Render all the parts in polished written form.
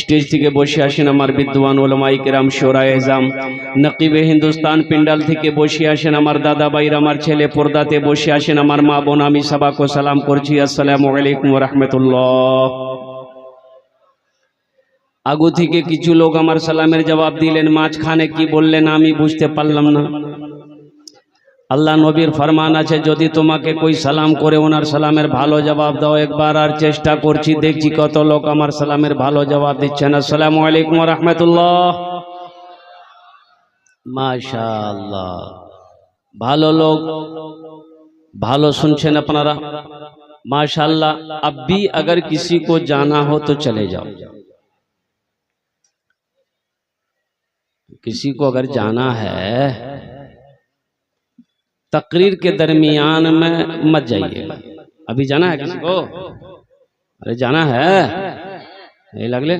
Stage থেকে বসে আসেন আমার বিদ্বান ওলামায়ে কেরাম শোরায়ে এহজাম, নকিবে হিন্দুস্তান পিন্ডাল থেকে বসে আসেন আমার দাদা ভাইরা, আমার ছেলে পর্দাতে বসে আসেন আমার মা বোন, আমি সবাইকে সালাম করছি, আসসালামু আলাইকুম ওয়া রাহমাতুল্লাহ। আগু থেকে কিছু লোক আমার সালামের জবাব দিলেন, মাঝখানে কি বললেন আমি বুঝতে পারলাম না। আল্লাহ নবীর ফরমান আছে, যদি তোমাকে কই সালাম করে ওনার সালামের ভালো জবাব দাও। একবার আর চেষ্টা করছি, দেখছি কত লোক আমার সালামের ভালো জবাব দিচ্ছেন। আসসালামু আলাইকুম ওয়া রাহমাতুল্লাহ। মাশাআল্লাহ, ভালো লোক, ভালো শুনছেন আপনারা, माशाअल्लाह। अब भी अगर किसी को जाना हो तो चले जाओ, किसी को अगर जाना है तकरीर के दरमियान में मत जाइए। अभी जाना है किसी को? अरे जाना है, नहीं लगले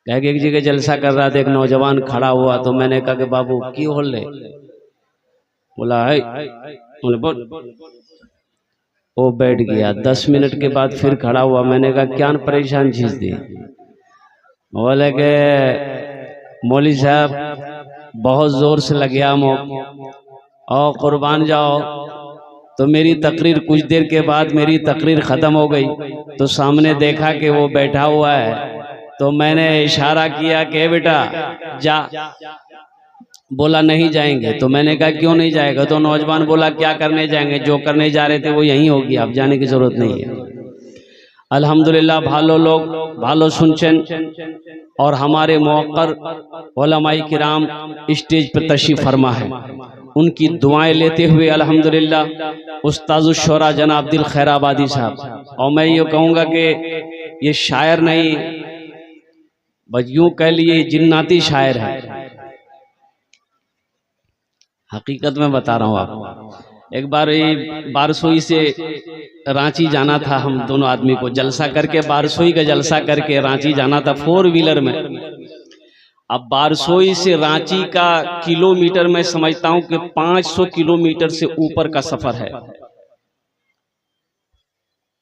कह के एक जगह जलसा कर रहा था, एक नौजवान खड़ा हुआ तो मैंने कहा कि बाबू क्यों हो ले? बोला है, बोले बोल। वो बैठ गया। 10 मिनट के बाद फिर खड़ा हुआ। मैंने कहा क्या परेशान चीज दी? बोले के मौली साहब बहुत जोर से लग गया और कुर्बान जाओ। तो मेरी तकरीर कुछ देर के बाद मेरी तकरीर ख़त्म हो गई तो सामने देखा कि वो बैठा हुआ है, तो मैंने इशारा किया कि बेटा जा। बोला नहीं जाएंगे। तो मैंने कहा क्यों नहीं जाएगा? तो नौजवान बोला क्या करने जाएंगे, जो करने जा रहे थे वो यहीं होगी, अब जाने की जरूरत नहीं है। अल्हम्दुलिल्लाह, भालो लोग भालो सुनचन और हमारे मौक़र उलमाए किराम स्टेज पर तशरीफ़ फरमा है, उनकी दुआएं लेते हुए अल्हम्दुलिल्लाह उस्तादुश शोरा जनाब दिल खैराबादी साहब। और मैं ये कहूँगा कि ये शायर नहीं, बस यूँ कह लिए जिन्नाती शायर है। हकीकत में बता रहा हूँ आपको। एक बार ये बारसोई से रांची जाना था, हम दोनों आदमी को जलसा करके, बारसोई का जलसा करके रांची जाना था 4 व्हीलर में। अब बारसोई से रांची का किलोमीटर मैं समझता हूँ कि 500 किलोमीटर से ऊपर का सफर है।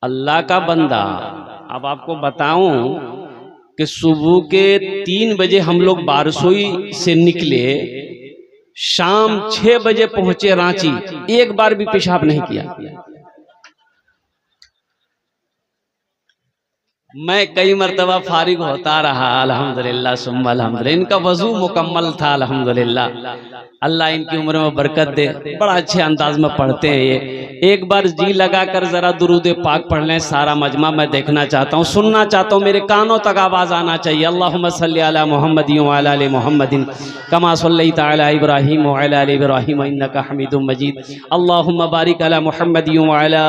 अल्लाह का बंदा, अब आपको बताऊं कि सुबह के 3 बजे हम लोग बारसोई से निकले, शाम 6 बजे पहुंचे रांची, एक बार भी पेशाब नहीं किया। मैं कई मरतबा फारिग होता रहा, अल्हम्दुलिल्लाह सुम्मा अल्हम्दुलिल्लाह। इनका वजू मुकम्मल था, अल्हम्दुलिल्लाह। अल्लाह इनकी उम्र में बरकत दे, बड़ा अच्छे अंदाज में पढ़ते हैं ये। एक बार जी लगाकर जरा दुरूद पाक पढ़ लें, सारा मजमा मैं देखना चाहता हूँ, सुनना चाहता हूँ, मेरे कानों तक आवाज़ आना चाहिए। अल्लाहुम्मा सल्ली अला मुहम्मदिन व अला आलि मुहम्मदिन कमा सल्लैता अला इब्राहीम व अला आलि इब्राहीम इन्नका हमीदुम मजीद। अल्लाहुम्मा बारिक अला मुहम्मदिन व अला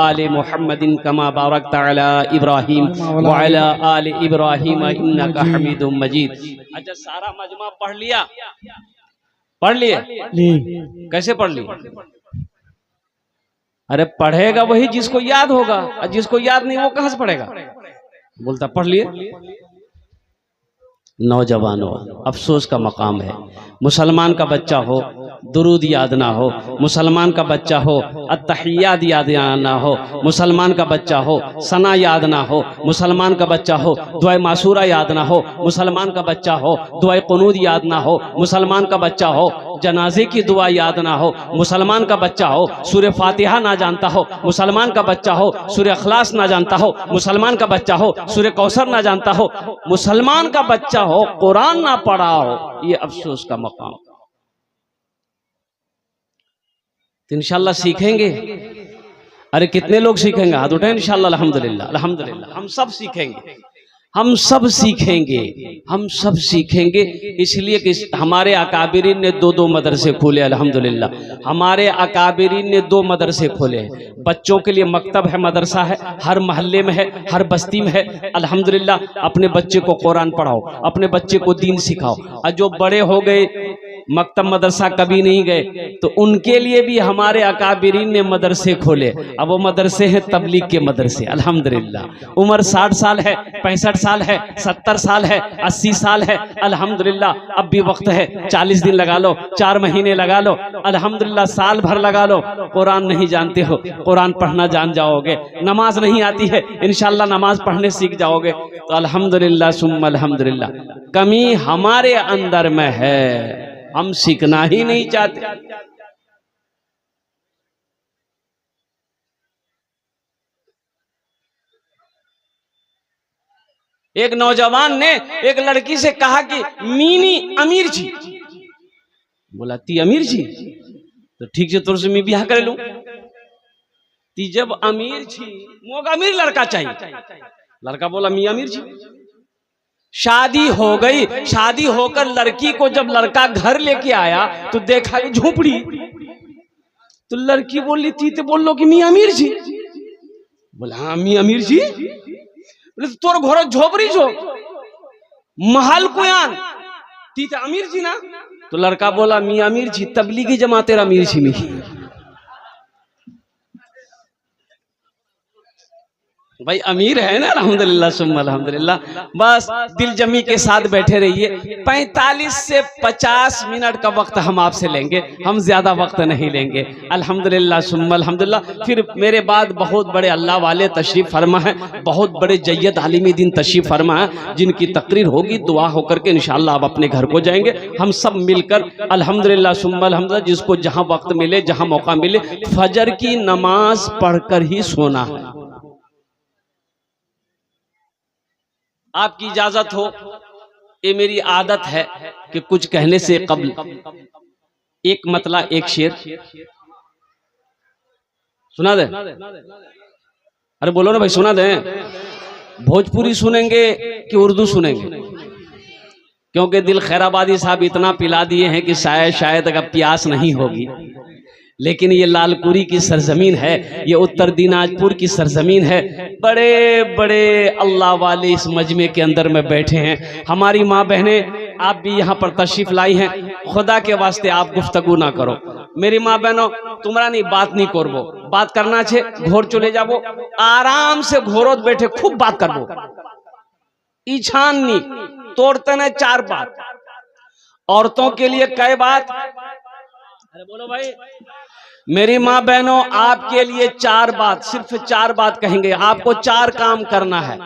आलि मुहम्मदिन कमा बारकता अला इब्राहीम व अला आलि इब्राहीम इन्नका हमीदुम मजीद। अच्छा, सारा मजमा पढ़ लिया? पढ़ लिए? कैसे पढ़ लिए? अरे पढ़ेगा वही जिसको याद होगा, और जिसको याद नहीं वो कहां से पढ़ेगा? बोलता पढ़ लिए। नौजवानों, अफसोस का मकाम है, मुसलमान का बच्चा हो दुरूद याद ना हो, मुसलमान का बच्चा हो अत्तहियात याद ना हो, मुसलमान का बच्चा हो सना याद ना हो, मुसलमान का बच्चा हो दुआ मासूरा याद ना हो, मुसलमान का बच्चा हो दुआ कुनूद याद ना हो, मुसलमान का बच्चा हो जनाजे की दुआ याद ना हो, मुसलमान का बच्चा हो सूरह फातिहा ना जानता हो, मुसलमान का बच्चा हो सूरह अखलास ना जानता हो, मुसलमान का बच्चा हो सूरह कौसर ना जानता हो, मुसलमान का बच्चा हो कुरान ना पढ़ा हो, ये अफसोस का मकाम। तो इंशाल्लाह सीखेंगे। अरे कितने लोग सीखेंगे? हाथ उठाएं। इंशाल्लाह अल्हम्दुलिल्लाह अल्हम्दुलिल्लाह हम सब सीखेंगे, हम सब सीखेंगे, हम सब सीखेंगे। इसलिए कि हमारे अकाबिरीन ने दो दो मदरसे खोले अल्हम्दुलिल्लाह, हमारे अकाबिरीन ने दो मदरसे खोले हैं। बच्चों के लिए मकतब है, मदरसा है, हर मोहल्ले में है, हर बस्ती में है अल्हम्दुलिल्लाह। अपने बच्चे को कुरान पढ़ाओ, अपने बच्चे को दीन सिखाओ। और जो बड़े हो गए मकतब मदरसा कभी नहीं गए, तो उनके लिए भी हमारे अकाबिरीन ने मदरसे खोले। अब वो मदरसे हैं तबलीग के मदरसे अल्हम्दुलिल्लाह। उम्र 60 साल है, 65 साल है, 70 साल है, 80 साल है अल्हम्दुलिल्लाह, अब भी वक्त है। 40 दिन लगा लो, 4 महीने लगा लो अल्हम्दुलिल्लाह, साल भर लगा लो। कुरान नहीं जानते हो, कुरान पढ़ना जान जाओगे। नमाज नहीं आती है, इंशाल्लाह नमाज पढ़ने सीख जाओगे। तो अल्हम्दुलिल्लाह सुम्मा अल्हम्दुलिल्लाह। कमी हमारे अंदर में है, हम सीखना ही नहीं चाहते। एक नौजवान ने एक लड़की से कहा कि मीनी अमीर जी। बोला ती अमीर जी, तो ठीक से तोर से मैं ब्याह कर लूं। ती जब अमीर छी मोग अमीर लड़का चाहिए। लड़का बोला मी अमीर जी। शादी हो गई, शादी होकर लड़की को जब लड़का घर लेके आया तो देखा कि झोपड़ी। तो लड़की बोली थी तो बोल लो कि मी अमीर जी। बोला हाँ मी अमीर जी। बोले तोर घर झोपड़ी जो महल कुयान ती तो अमीर जी ना। तो लड़का बोला मी अमीर जी तबलीगी जमातेर अमीर छी मी। भाई अमीर है ना अल्हम्दुलिल्लाह सुम्मा अल्हम्दुलिल्लाह। बस दिल जमी के साथ बैठे रहिए। 45 से 50 मिनट का वक्त हम आपसे लेंगे, हम ज्यादा वक्त नहीं लेंगे अल्हम्दुलिल्लाह सुम्मा अल्हम्दुलिल्लाह। फिर मेरे बाद बहुत बड़े अल्लाह वाले तशरीफ फरमा है, बहुत बड़े जय्यद आलिमी दिन तशरीफ फरमा है, जिनकी तकरीर होगी दुआ होकर के इंशाअल्लाह आप अपने घर को जाएंगे। हम सब मिलकर अल्हम्दुलिल्लाह सुम्मा अल्हम्दुलिल्लाह, जिसको जहां वक्त मिले जहां मौका मिले फजर की नमाज पढ़कर ही सोना है। आपकी इजाजत हो, ये मेरी आदत है कि कुछ कहने से कबल एक मतला एक शेर सुना दे। अरे बोलो ना भाई, सुना दे। भोजपुरी सुनेंगे कि उर्दू सुनेंगे? क्योंकि दिल खैराबादी साहब इतना पिला दिए हैं कि शायद अगर प्यास नहीं होगी। लेकिन ये लालकुरी की सरजमीन है, ये उत्तर दिनाजपुर की सरजमीन है। बड़े बड़े अल्लाह वाले इस मजमे के अंदर में बैठे हैं। हमारी माँ बहनें आप भी यहाँ पर तशरीफ लाई हैं। खुदा के वास्ते आप गुफ्तगू ना करो। मेरी माँ बहनों तुम्हारा नहीं बात नहीं करबो, बात करना छे घोर चले जाबो, आराम से घोरोत बैठे खूब बात करबो। ईछान नहीं तोड़ते न 4 बात। औरतों के लिए कई बात। अरे बोलो भाई। मेरी माँ बहनों आपके लिए 4 बात, सिर्फ 4 बात कहेंगे। आपको 4 काम करना है।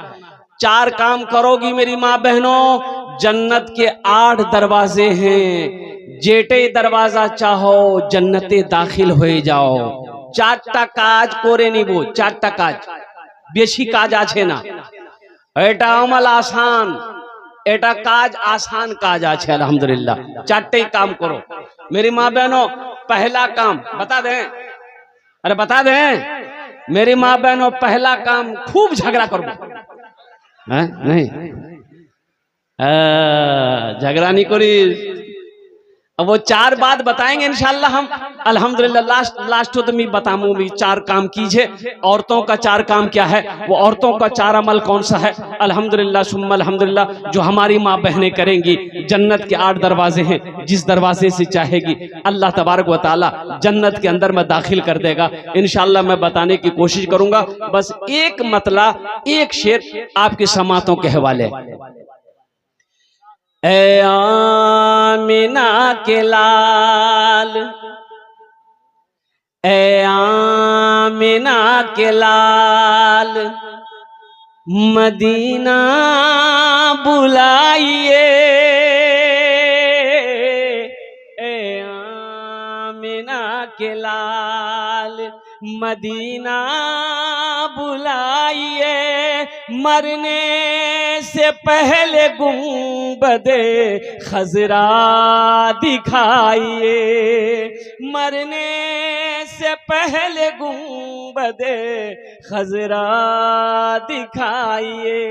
4 काम करोगी मेरी माँ बहनों, जन्नत के 8 दरवाजे हैं। जेटे दरवाजा चाहो जन्नते दाखिल हो जाओ। 4टा काज करे निबो, 4टा काज बेशी काज आछे ना। एटा अमल आसान, एटा काज आसान काज आछे अल्हम्दुलिल्लाह। 4टे काम करो मेरी माँ बहनों। पहला काम बता दें, अरे बता दें मेरी माँ बहनों, पहला काम खूब झगड़ा करो। नहीं झगड़ा नहीं करी। अब वो 4 बात बताएंगे इंशाल्लाह हम। अल्हम्दुलिल्लाह लास्ट तो मैं बताऊं भी 4 काम कीजिए। औरतों का 4 काम क्या है, वो औरतों का 4 अमल कौन सा है। अल्हम्दुलिल्लाह सुम्मा अल्हम्दुलिल्लाह, जो हमारी माँ बहनें करेंगी। जन्नत के 8 दरवाजे हैं, जिस दरवाजे से चाहेगी अल्लाह तबारक व तआला जन्नत के अंदर में दाखिल कर देगा। इंशाल्लाह मैं बताने की कोशिश करूंगा। बस एक मतला, एक शेर आपकी समातों के हवाले। ए आमिना के लाल, ए आमिना के लाल, मदीना बुलाइए। ए आमिना के लाल, मदीना बुलाइए। मरने से पहले गुंबदे खजरा दिखाइए। मरने से पहले गुंबदे खजरा दिखाइए।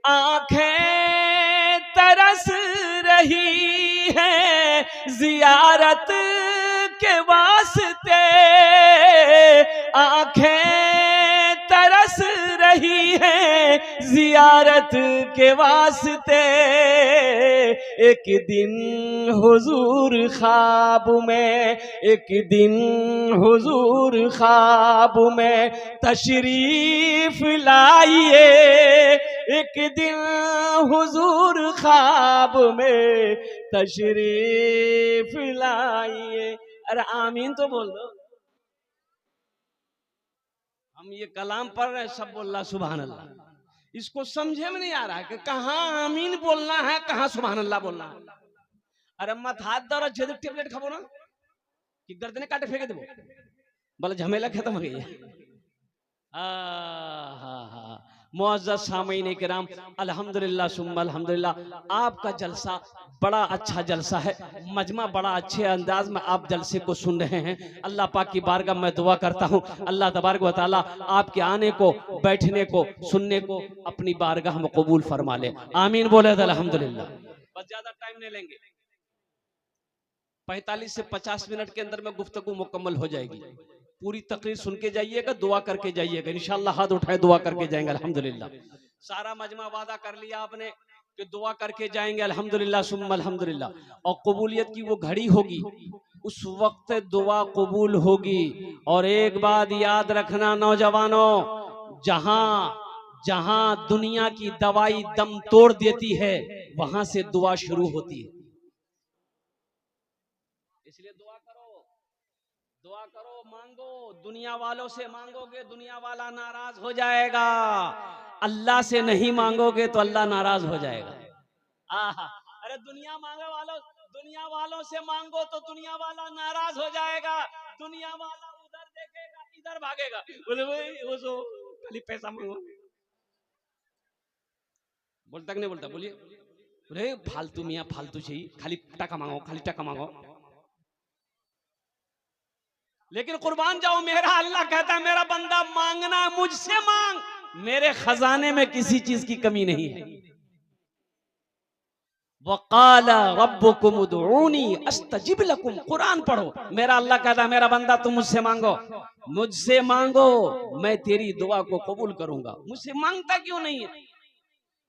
आंखें तरस रही है जियारत के वास्ते। आंखें तरस रही है जियारत के वास्ते। एक दिन हुजूर ख्वाब में, एक दिन हुजूर ख्वाब में तशरीफ लाइए। एक दिन हुजूर ख्वाब में तशरीफ लाइए। अरे आमीन तो बोल दो। हम ये कलाम पढ़ रहे हैं, सब बोल रहा सुभान अल्लाह। इसको समझे में नहीं आ रहा है कि कहाँ आमीन बोलना है, कहाँ सुभान अल्लाह बोलना है। अरे मत हाथ दौरा छेद टेबलेट खाबो ना कि गर्दने काटे फेंके देबो, बोले झमेला खत्म हो गई है। मुअज़्ज़ज़ सामीन किराम, अल्हम्दुलिल्लाह सुम्मा अल्हम्दुलिल्लाह, आपका जलसा बड़ा अच्छा जलसा है। मजमा बड़ा अच्छे अंदाज में आप जलसे को सुन रहे हैं। अल्लाह पाक की बारगाह में दुआ करता हूँ, अल्लाह तबारक व तआला आपके आने को, बैठने को, सुनने को अपनी बारगाह में कबूल फरमा ले। आमीन बोले तो अल्हम्दुलिल्लाह। बस ज्यादा टाइम नहीं लेंगे, 45 से 50 मिनट के अंदर में गुफ्तगू मुकम्मल हो जाएगी। पूरी तकरीर सुन के जाइएगा, दुआ करके जाइएगा। इंशाल्लाह हाथ उठाए दुआ करके जाएंगे अल्हम्दुलिल्लाह। सारा मजमा वादा कर लिया आपने कि दुआ करके जाएंगे अल्हम्दुलिल्लाह सुम्मा अल्हम्दुलिल्लाह। और कबूलियत की वो घड़ी होगी, उस वक्त दुआ कबूल होगी। और एक बात याद रखना नौजवानों, जहां जहां दुनिया की दवाई दम तोड़ देती है, वहां से दुआ शुरू होती है। इसलिए दुआ करो, दुआ करो, मांगो। दुनिया वालों से मांगोगे, दुनिया वाला नाराज हो जाएगा। अल्लाह से नहीं मांगोगे तो अल्लाह नाराज हो जाएगा। आहा, अरे दुनिया वालों से मांगो तो दुनिया वाला नाराज हो जाएगा। दुनिया वाला उधर देखेगा, इधर भागेगा, बोले भाई वो सो खाली पैसा मांगो। बोलता कि नहीं बोलता? बोलिए। अरे फालतू मियाँ फालतू चाहिए, खाली टका मांगो, खाली टका मांगो। लेकिन कुर्बान जाओ, मेरा अल्लाह कहता है मेरा बंदा मांगना मुझसे मांग, मेरे खजाने में किसी चीज की कमी नहीं है। वक़ाला रब्बुकुम उदऊनी अस्तजिब लकुम। कुरान पढ़ो, मेरा अल्लाह कहता है मेरा बंदा तुम मुझसे मांगो, मुझसे मांगो, मैं तेरी दुआ को कबूल करूंगा। मुझसे मांगता क्यों नहीं है?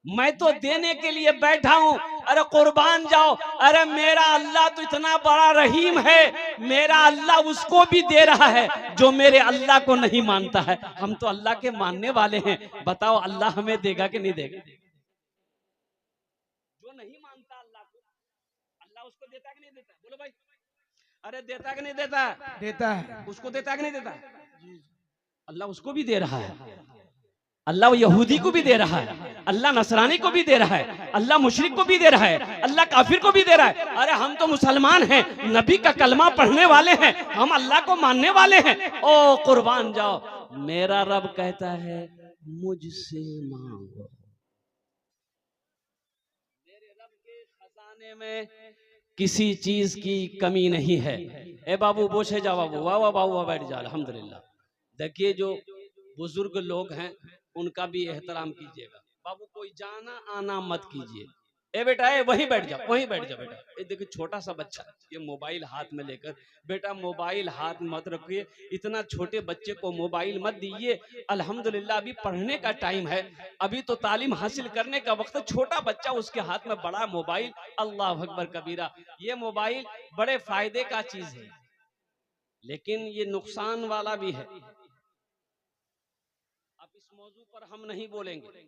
मैं तो देने के लिए बैठा हूं। अरे कुर्बान जाओ, अरे मेरा अल्लाह तो इतना बड़ा रहीम है, मेरा अल्लाह उसको भी दे रहा है जो मेरे अल्लाह को नहीं मानता है। हम तो अल्लाह के मानने वाले हैं, बताओ अल्लाह हमें देगा कि नहीं देगा? जो नहीं मानता अल्लाह को, अल्लाह उसको देता कि नहीं देता? बोलो भाई, अरे देता कि नहीं देता? देता है। उसको देता कि नहीं देता? अल्लाह उसको भी दे रहा है, अल्लाह यहूदी को भी दे रहा है, अल्लाह नसरानी को भी दे रहा है, अल्लाह मुशरिक को भी दे रहा है, अल्लाह काफिर को भी दे रहा है। अरे हम तो मुसलमान हैं, नबी का कलमा पढ़ने वाले हैं, हम अल्लाह को मानने वाले हैं। ओ कुर्बान जाओ, मेरा रब कहता है मुझसे मांगो। मेरे रब के खजाने में किसी चीज की कमी नहीं है। ए बाबू बोछे जाओ, बाबू वाह वाह बाबू बैठ जाओ। अल्हम्दुलिल्लाह। देखिए जो बुजुर्ग लोग हैं उनका भी एहतराम कीजिएगा। बाबू कोई जाना आना मत कीजिए, ए बेटा ए वहीं बैठ जा, वहीं बैठ जा बेटा। ये देखिए छोटा सा बच्चा ये मोबाइल हाथ में लेकर, बेटा मोबाइल हाथ मत रखिए, इतना छोटे बच्चे को मोबाइल मत दीजिए। अल्हम्दुलिल्लाह अभी पढ़ने का टाइम है, अभी तो तालीम हासिल करने का वक्त है। छोटा बच्चा उसके हाथ में बड़ा मोबाइल, अल्लाह अकबर कबीरा। ये मोबाइल बड़े फायदे का चीज है, लेकिन ये नुकसान वाला भी है। अब इस मौजू पर हम नहीं बोलेंगे,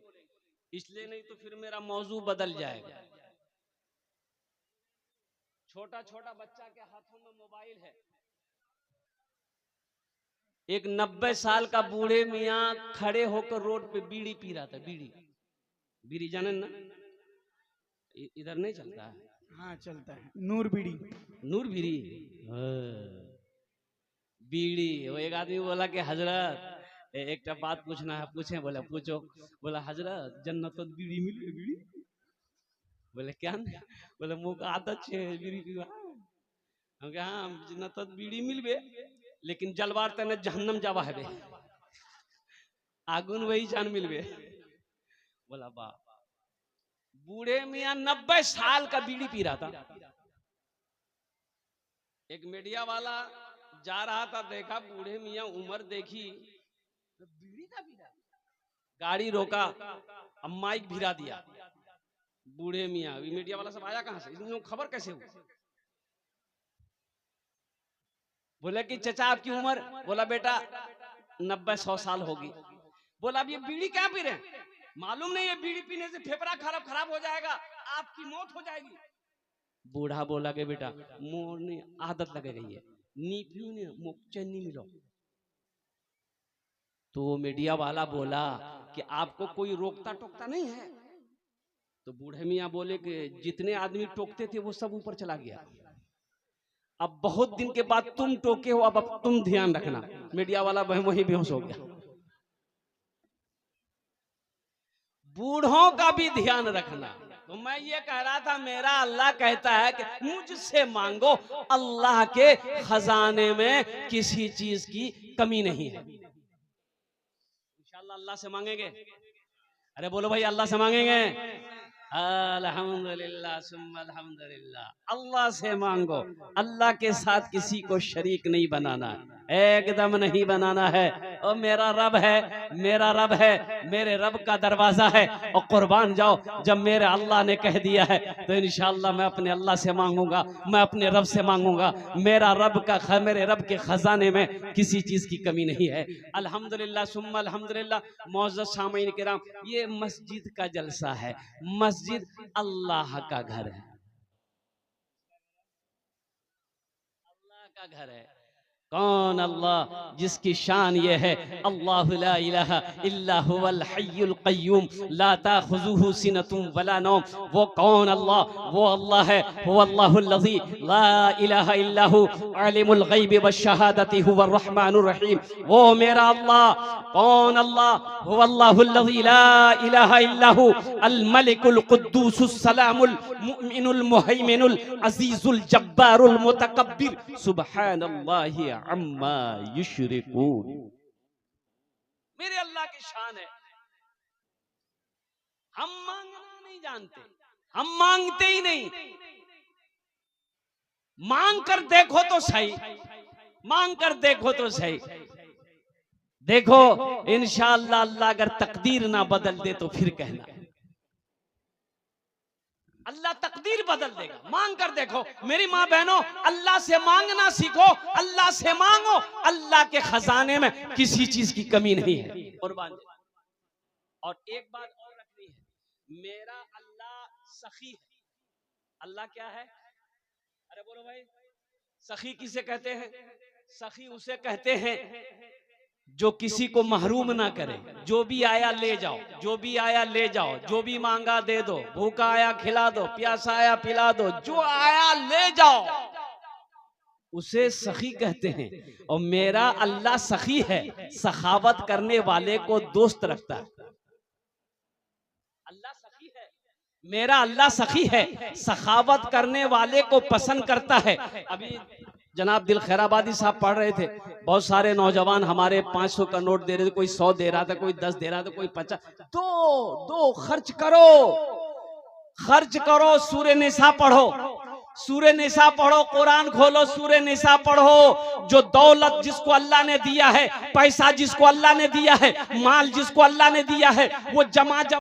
इसलिए नहीं तो फिर मेरा मौजू बदल जाएगा। छोटा छोटा बच्चा के हाथों में मोबाइल है। एक 90 साल का बूढ़े मियाँ खड़े होकर रोड पे बीड़ी पी रहा था। बीड़ी बीड़ी जाने ना, इधर नहीं चलता है? हाँ चलता है, नूर बीड़ी। नूर बीड़ी बीड़ी। वो एक आदमी बोला कि हजरत एक बात पूछना है। पूछे? बोला पूछो। बोला हजरत जन्नत बीड़ी मिल गई? बीड़ी बोले क्या? बोले मुँह आदत है बीड़ी पीवा। हम कहा हाँ जन्नत बीड़ी मिल गए, लेकिन जलवार तने जहन्नम जावा है, आगुन वही जान मिल गए। बोला बा बूढ़े मियाँ 90 साल का बीड़ी पी रहा था। एक मीडिया वाला जा रहा था, देखा बूढ़े मियाँ उम्र देखी, बीड़ी का पी रहा, गाड़ी रोका, अब माइक भिरा दिया। बूढ़े मियाँ, मीडिया वाला सब आया कहां से, इसमें खबर कैसे हुई? बोले कि चचा आपकी उम्र? बोला बेटा 90-100 साल होगी। बोला अब ये बीड़ी क्या पी रहे हैं? मालूम नहीं है बीड़ी पीने से फेफड़ा खराब हो जाएगा, आपकी मौत हो जाएगी। बूढ़ा बोला कि बेटा मोर आदत लग गई है, नी पियो ने चन्नी मिलो। तो मीडिया वाला बोला कि आपको कोई रोकता टोकता नहीं है? तो बूढ़े मियाँ बोले कि जितने आदमी टोकते थे वो सब ऊपर चला गया, अब बहुत दिन के बाद तुम टोके हो, अब तुम ध्यान रखना। मीडिया वाला वही बेहोश हो गया। बूढ़ों का भी ध्यान रखना। तो मैं ये कह रहा था, मेरा अल्लाह कहता है कि मुझसे मांगो, अल्लाह के खजाने में किसी चीज की कमी नहीं है। इंशाअल्लाह अल्लाह से मांगेंगे। अरे बोलो भाई अल्लाह से मांगेंगे। अल्हम्दुलिल्लाह सुम्मा अल्हम्दुलिल्लाह। अल्लाह से मांगो, अल्लाह के साथ किसी को शरीक नहीं बनाना, एकदम नहीं बनाना है। और मेरा रब है, मेरा रब है, मेरे रब का दरवाजा है। और कुर्बान जाओ, जब मेरे अल्लाह ने कह दिया है तो इंशाअल्लाह मैं अपने अल्लाह से मांगूंगा, मैं अपने रब से मांगूंगा। मेरा रब का मेरे रब के खजाने में किसी चीज की कमी नहीं है। अल्हम्दुलिल्लाह सुम्मा अल्हम्दुलिल्लाह। मौजूद सामीन किराम, ये मस्जिद का जलसा है। मस्जिद अल्लाह का घर है, अल्लाह का घर है। कौन? अल्लाह, जिसकी शान ये है अल्लाहु ला इलाहा इल्ला हुवल हय्युल क़य्यूम ला ताख़ुज़ुहु सिनतुन वला नौम। वो कौन? अल्लाह, वो अल्लाह है, हुवल्लाहुल लज़ी ला इलाहा इल्ला हु आलिमुल ग़ैबि वश्शहादति हुवर रहमानुर रहीम। वो मेरा अल्लाह। कौन अल्लाह? हुवल्लाहुल लज़ी ला इलाहा इल्ला हु अल मलिकुल कुद्दूसुस सलामुल मुमिनुल मुहैमिनुल अज़ीज़ुल जब्बारुल मुतकब्बिर सुब्हानल्लाहि अम्मा युशरिकून। मेरे अल्लाह की शान है। हम मांगना नहीं जानते, हम मांगते ही नहीं। मांग कर देखो तो सही, मांग कर देखो तो सही। देखो इंशाअल्लाह अल्लाह अगर तकदीर ना बदल दे तो फिर कहना, अल्लाह तकदीर बदल देगा। मांग कर देखो। मेरी माँ बहनों, अल्लाह से मांगना सीखो, अल्लाह से मांगो। अल्लाह के खजाने में किसी चीज की कमी नहीं है। कुर्बान। और एक बात और रखनी है, मेरा अल्लाह सखी है। अल्लाह क्या है? अरे बोलो भाई, सखी किसे कहते हैं? सखी उसे कहते हैं जो किसी को महरूम ना करे। जो भी आया ले जाओ, जो भी आया ले जाओ, जो भी मांगा दे दो, भूखा आया खिला दो, प्यासा आया पिला दो, जो आया ले जाओ, उसे सखी कहते हैं। और मेरा अल्लाह सखी है, सखावत करने वाले को दोस्त रखता है। अल्लाह सखी है, मेरा अल्लाह सखी है, सखावत करने वाले को पसंद करता है। अभी जनाब दिल खैराबादी साहब पढ़ रहे थे, बहुत सारे नौजवान हमारे 500 का नोट दे रहे थे, कोई 100 दे रहा था, कोई 10 दे रहा था, कोई 50। दो खर्च करो, खर्च करो, सूरह निसा पढ़ो, सूरह निसा पढ़ो, कुरान खोलो, सूरह निसा पढ़ो। जो दौलत जिसको अल्लाह ने दिया है, पैसा जिसको अल्लाह ने दिया है, माल जिसको अल्लाह ने दिया है, वो जमा